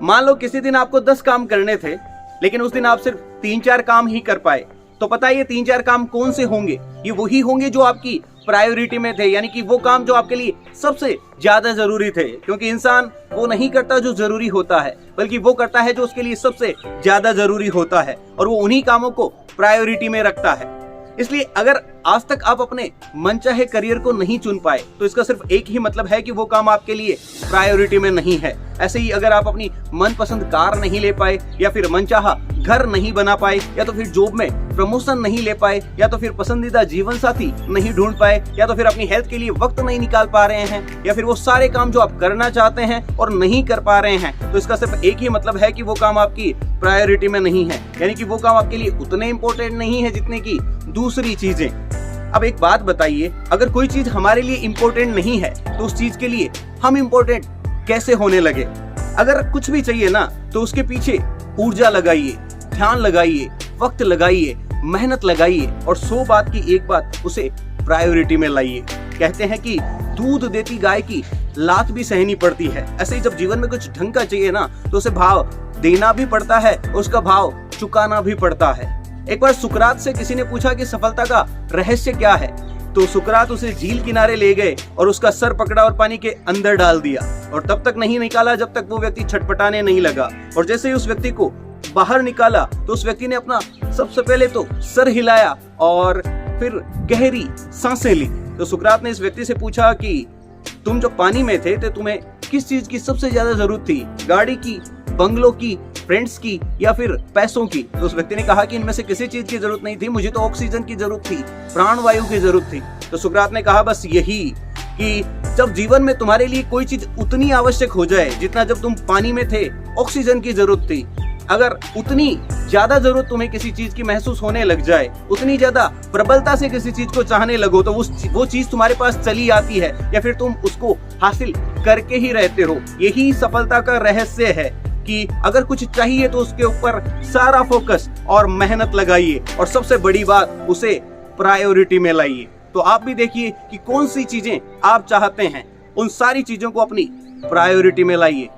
मान लो किसी दिन आपको 10 काम करने थे, लेकिन उस दिन आप सिर्फ 3-4 काम ही कर पाए, तो पता है ये 3-4 काम कौन से होंगे? ये वही होंगे जो आपकी प्रायोरिटी में थे, यानी कि वो काम जो आपके लिए सबसे ज्यादा जरूरी थे। क्योंकि इंसान वो नहीं करता जो जरूरी होता है, बल्कि वो करता है जो उसके लिए सबसे ज्यादा जरूरी होता है, और वो उन्हीं कामों को प्रायोरिटी में रखता है। इसलिए अगर आज तक आप अपने मनचाहे करियर को नहीं चुन पाए, तो इसका सिर्फ एक ही मतलब है कि वो काम आपके लिए प्रायोरिटी में नहीं है। ऐसे ही अगर आप अपनी मनपसंद कार नहीं ले पाए, या फिर मनचाहा घर नहीं बना पाए, या तो फिर जॉब में प्रमोशन नहीं ले पाए, या तो फिर पसंदीदा जीवन साथी नहीं ढूंढ पाए, या तो फिर अपनी हेल्थ के लिए वक्त नहीं निकाल पा रहे हैं, या फिर वो सारे काम जो आप करना चाहते हैं और नहीं कर पा रहे हैं, तो इसका सिर्फ एक ही मतलब है कि वो काम आपकी प्रायोरिटी में नहीं है। यानी कि वो काम आपके लिए उतने इंपॉर्टेंट नहीं है जितने की दूसरी चीजें। अब एक बात बताइए, अगर कोई चीज हमारे लिए इंपॉर्टेंट नहीं है, तो उस चीज के लिए हम इंपॉर्टेंट कैसे होने लगे? अगर कुछ भी चाहिए ना, तो उसके पीछे ऊर्जा लगाइए, ध्यान लगाइए, वक्त लगाइए, मेहनत लगाइए, और 100 बात की एक बात उसे प्रायोरिटी में लाइए। कहते हैं कि दूध देती गाय की लात भी सहनी पड़ती है। ऐसे ही जब जीवन में कुछ ढंग का चाहिए ना, तो उसे भाव देना भी पड़ता है, उसका भाव चुकाना भी पड़ता है। एक बार सुकरात से किसी ने पूछा कि सफलता का रहस्य क्या है, तो सुकरात उसे झील किनारे ले गए और उसका सर पकड़ा और पानी के अंदर डाल दिया, और तब तक नहीं निकाला जब तक वो व्यक्ति छटपटाने नहीं लगा। और जैसे ही उस व्यक्ति को बाहर निकाला, तो उस व्यक्ति ने अपना सबसे पहले तो सर हिलाया और फिर गहरी सांसें ली। तो सुकरात ने इस व्यक्ति से पूछा कि तुम जो पानी में थे, तो तुम्हें किस चीज की सबसे ज्यादा जरूरत थी? गाड़ी की, बंगलों की, फ्रेंड्स की, या फिर पैसों की? तो उस व्यक्ति ने कहा कि इनमें से किसी चीज की जरूरत नहीं थी, मुझे तो ऑक्सीजन की जरूरत थी, प्राणवायु की जरूरत थी। तो सुकरात ने कहा बस यही, कि जब जीवन में तुम्हारे लिए कोई चीज उतनी आवश्यक हो जाए जितना जब तुम पानी में थे ऑक्सीजन की जरूरत थी, अगर उतनी ज्यादा जरूरत तुम्हें किसी चीज की महसूस होने लग जाए, उतनी ज्यादा प्रबलता से किसी चीज को चाहने लगो, तो वो चीज तुम्हारे पास चली आती है, या फिर तुम उसको हासिल करके ही रहते हो। यही सफलता का रहस्य है कि अगर कुछ चाहिए तो उसके ऊपर सारा फोकस और मेहनत लगाइए, और सबसे बड़ी बात, उसे प्रायोरिटी में लाइए। तो आप भी देखिए कि कौन सी चीजें आप चाहते हैं, उन सारी चीजों को अपनी प्रायोरिटी में लाइए।